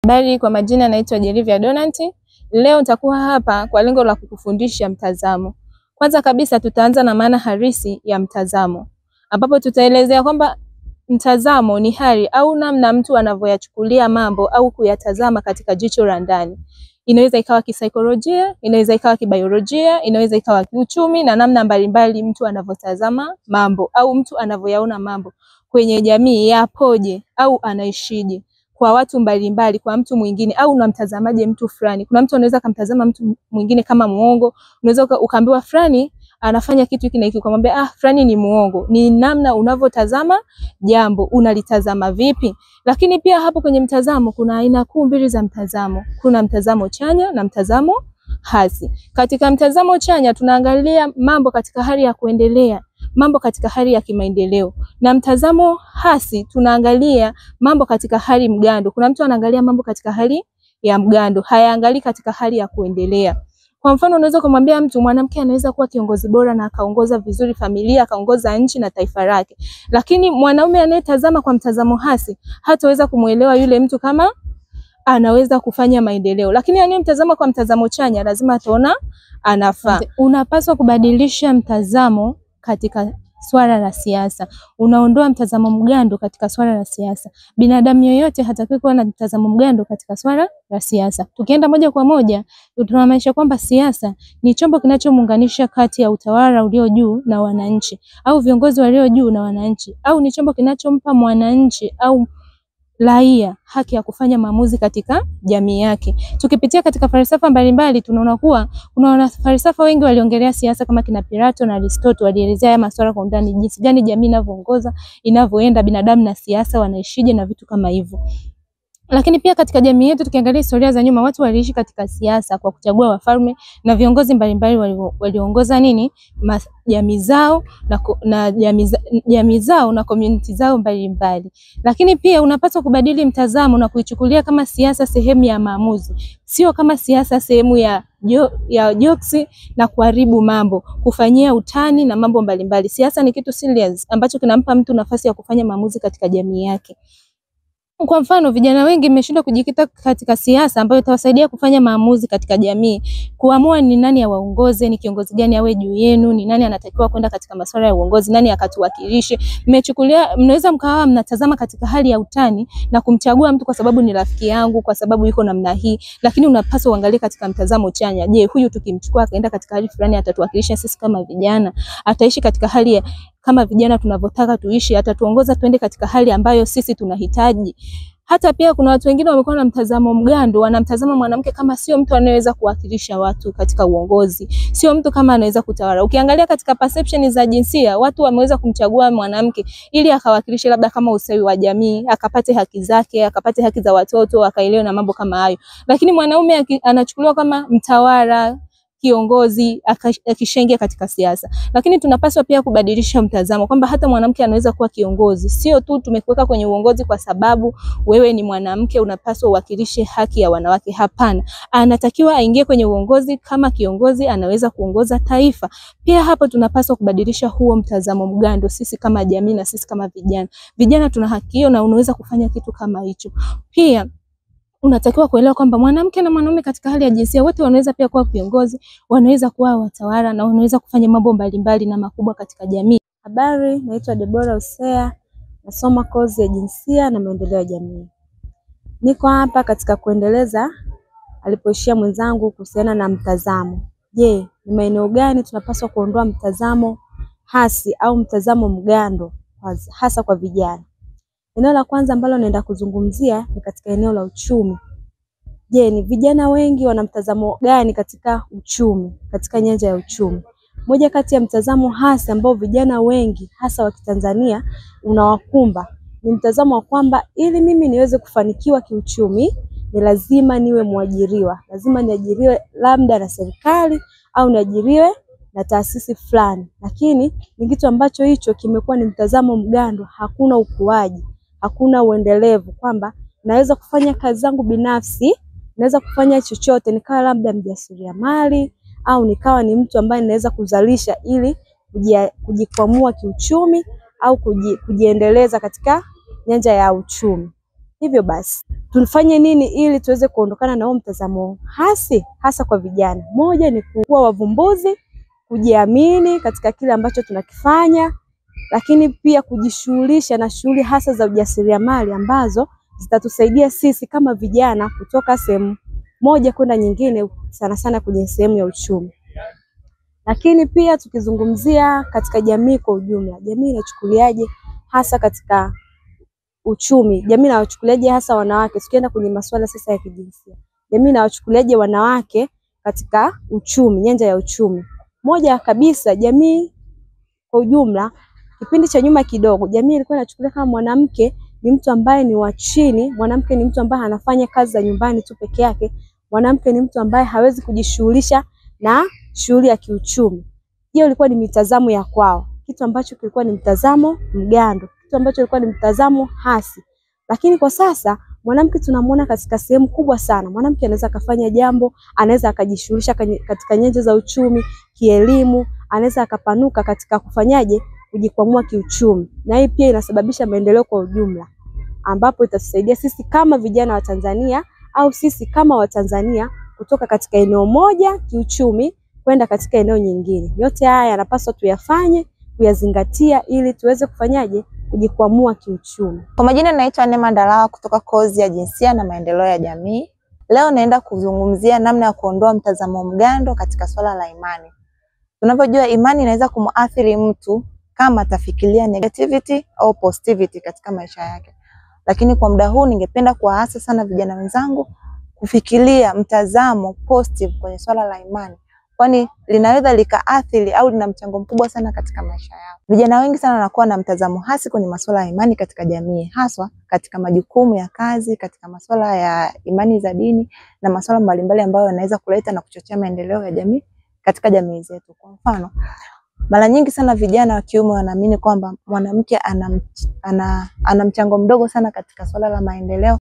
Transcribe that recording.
Habari, kwa majina naitwa Jerivia Donanti. Leo nitakuwa hapa kwa lengo la kukufundisha mtazamo. Kwanza kabisa tutaanza na maana halisi ya mtazamo, ambapo tutaelezea kwamba mtazamo ni hali au namna mtu anavyoyachukulia mambo au kuyatazama katika jicho la ndani. Inaweza ikawa kisaikolojia, inaweza ikawa kibiolojia, inaweza ikawa kiuchumi na namna mbalimbali mtu anavyotazama mambo au mtu anavyoyaona mambo kwenye jamii yapoje au anaishije kwa watu mbalimbali, kwa mtu mwingine, au unamtazamaje mtu fulani. Kuna mtu anaweza kumtazama mtu mwingine kama muongo. Unaweza ukaambiwa fulani anafanya kitu hiki na hiki, ukamwambia fulani ni muongo. Ni namna unavyotazama jambo, unalitazama vipi. Lakini pia hapo kwenye mtazamo kuna aina kuu mbili za mtazamo. Kuna mtazamo chanya na mtazamo hasi. Katika mtazamo chanya tunaangalia mambo katika hali ya kuendelea, mambo katika hali ya kimaendeleo, na mtazamo hasi tunaangalia mambo katika hali mgando. Kuna mtu anaangalia mambo katika hali ya mgando, hayaangalii katika hali ya kuendelea. Kwa mfano, unaweza kumwambia mtu mwanamke anaweza kuwa kiongozi bora na akaongoza vizuri familia, akaongoza nchi na taifa lake, lakini mwanaume anayetazama kwa mtazamo hasi hataweza kumuelewa yule mtu kama anaweza kufanya maendeleo. Lakini anayemtazama kwa mtazamo chanya lazima ataona anafaa. Unapaswa kubadilisha mtazamo katika swala la siasa. Unaondoa mtazamo mgando katika swala la siasa. Binadamu yoyote hatakiwi kuwa na mtazamo mgando katika swala la siasa. Tukienda moja kwa moja, tunamaanisha kwamba siasa ni chombo kinachomuunganisha kati ya utawala ulio juu na wananchi, au viongozi walio juu na wananchi, au ni chombo kinachompa mwananchi au raia haki ya kufanya maamuzi katika jamii yake. Tukipitia katika falsafa mbalimbali tunaona kuwa kuna wanafalsafa wengi waliongelea siasa kama kina Plato na Aristotle, walielezea haya masuala kwa undani, jinsi gani jamii inavyoongoza, inavyoenda, binadamu na siasa wanaishije na vitu kama hivyo. Lakini pia katika jamii yetu tukiangalia historia za nyuma, watu waliishi katika siasa kwa kuchagua wafalme na viongozi mbalimbali waliongoza jamii zao jamii zao na community zao mbalimbali. Lakini pia unapaswa kubadili mtazamo na kuichukulia kama siasa sehemu ya maamuzi, sio kama siasa sehemu ya jokes na kuharibu mambo, kufanyia utani na mambo mbalimbali. Siasa ni kitu serious ambacho kinampa mtu nafasi ya kufanya maamuzi katika jamii yake. Kwa mfano, vijana wengi wameshindwa kujikita katika siasa ambayo itawasaidia kufanya maamuzi katika jamii, kuamua ni nani awaongoze, ni kiongozi gani awe juu yenu, ni nani anatakiwa kwenda katika masuala ya uongozi, nani akatuwakilishe. Mnaweza mkawa mnatazama katika hali ya utani na kumchagua mtu kwa sababu ni rafiki yangu, kwa sababu yuko namna hii, lakini unapaswa uangalie katika mtazamo chanya. Je, huyu tukimchukua akaenda katika hali fulani atatuwakilisha sisi kama vijana? Ataishi katika hali ya kama vijana tunavyotaka tuishi? Atatuongoza tuende katika hali ambayo sisi tunahitaji? Hata pia kuna watu wengine wamekuwa na mtazamo mgando, wanamtazama mwanamke kama sio mtu anayeweza kuwakilisha watu katika uongozi, sio mtu kama anaweza kutawala. Ukiangalia katika perception za jinsia, watu wameweza kumchagua mwanamke ili akawakilishe labda kama usawi wa jamii, akapate haki zake, akapate haki za watoto, akaelewe na mambo kama hayo. Lakini mwanaume anachukuliwa kama mtawala, kiongozi, akishaingia katika siasa. Lakini tunapaswa pia kubadilisha mtazamo kwamba hata mwanamke anaweza kuwa kiongozi. Sio tu tumekuweka kwenye uongozi kwa sababu wewe ni mwanamke unapaswa uwakilishe haki ya wanawake. Hapana, anatakiwa aingie kwenye uongozi kama kiongozi, anaweza kuongoza taifa. Pia hapo tunapaswa kubadilisha huo mtazamo mgando, sisi kama jamii na sisi kama vijana. Vijana tuna haki hiyo na unaweza kufanya kitu kama hicho. Pia unatakiwa kuelewa kwamba mwanamke na mwanaume katika hali ya jinsia wote wanaweza pia kuwa viongozi, wanaweza kuwa watawala na wanaweza kufanya mambo mbalimbali na makubwa katika jamii. Habari, naitwa Deborah Hosea, nasoma kozi ya jinsia na maendeleo ya jamii. Niko hapa katika kuendeleza alipoishia mwenzangu kuhusiana na mtazamo. Je, ni maeneo gani tunapaswa kuondoa mtazamo hasi au mtazamo mgando hasa kwa vijana? Eneo la kwanza ambalo naenda kuzungumzia ni katika eneo la uchumi. Je, ni vijana wengi wana mtazamo gani katika uchumi, katika nyanja ya uchumi? Moja kati ya mtazamo hasa ambao vijana wengi hasa wa Kitanzania unawakumba ni mtazamo wa kwamba ili mimi niweze kufanikiwa kiuchumi ni lazima niwe mwajiriwa, lazima niajiriwe labda na serikali au niajiriwe na taasisi fulani. Lakini ni kitu ambacho hicho kimekuwa ni mtazamo mgando, hakuna ukuaji, hakuna uendelevu, kwamba naweza kufanya kazi zangu binafsi, naweza kufanya chochote, nikawa labda mjasiriamali au nikawa ni mtu ambaye naweza kuzalisha ili kujikwamua kiuchumi au kujiendeleza katika nyanja ya uchumi. Hivyo basi tufanye nini ili tuweze kuondokana na huo mtazamo hasa kwa vijana. Moja ni kuwa wavumbuzi, kujiamini katika kile ambacho tunakifanya, lakini pia kujishughulisha na shughuli hasa za ujasiriamali ambazo zitatusaidia sisi kama vijana kutoka sehemu moja kwenda nyingine, sana sana kwenye sehemu ya uchumi. Lakini pia tukizungumzia katika jamii kwa ujumla, jamii inachukuliaje hasa katika uchumi? Jamii inawachukuliaje hasa wanawake? Tukienda kwenye masuala sasa ya kijinsia, jamii inawachukuliaje wanawake katika uchumi, nyanja ya uchumi? Moja kabisa, jamii kwa ujumla, kipindi cha nyuma kidogo, jamii ilikuwa inachukulia kama mwanamke ni mtu ambaye ni wa chini, mwanamke ni mtu ambaye anafanya kazi za nyumbani tu peke yake, mwanamke ni mtu ambaye hawezi kujishughulisha na shughuli ya kiuchumi. Hiyo ilikuwa ni mitazamo ya kwao, kitu ambacho kilikuwa ni mtazamo mgando, kitu ambacho kilikuwa ni mtazamo hasi. Lakini kwa sasa mwanamke tunamuona katika sehemu kubwa sana. Mwanamke anaweza akafanya jambo, anaweza akajishughulisha katika nyanja za uchumi, kielimu, anaweza akapanuka katika kufanyaje, kujikwamua kiuchumi. Na hii pia inasababisha maendeleo kwa ujumla, ambapo itatusaidia sisi kama vijana wa Tanzania au sisi kama Watanzania kutoka katika eneo moja kiuchumi kwenda katika eneo nyingine. Yote haya yanapaswa tuyafanye, kuyazingatia ili tuweze kufanyaje, kujikwamua kiuchumi. Kwa majina naitwa Neema Ndalawa kutoka kozi ya jinsia na maendeleo ya jamii. Leo naenda kuzungumzia namna ya kuondoa mtazamo mgando katika swala la imani. Tunavyojua imani inaweza kumuathiri mtu kama atafikiria negativity au positivity katika maisha yake. Lakini kwa muda huu ningependa kuwaasa sana vijana wenzangu kufikiria mtazamo positive kwenye swala la imani, kwani linaweza likaathiri au lina mchango mkubwa sana katika maisha yao. Vijana wengi sana wanakuwa na mtazamo hasi kwenye masuala ya imani katika jamii, haswa katika majukumu ya kazi, katika masuala ya imani za dini na masuala mbalimbali ambayo yanaweza kuleta na kuchochea maendeleo ya jamii katika jamii zetu. Kwa mfano, mara nyingi sana vijana wa kiume wanaamini kwamba mwanamke ana mchango mdogo sana katika swala la maendeleo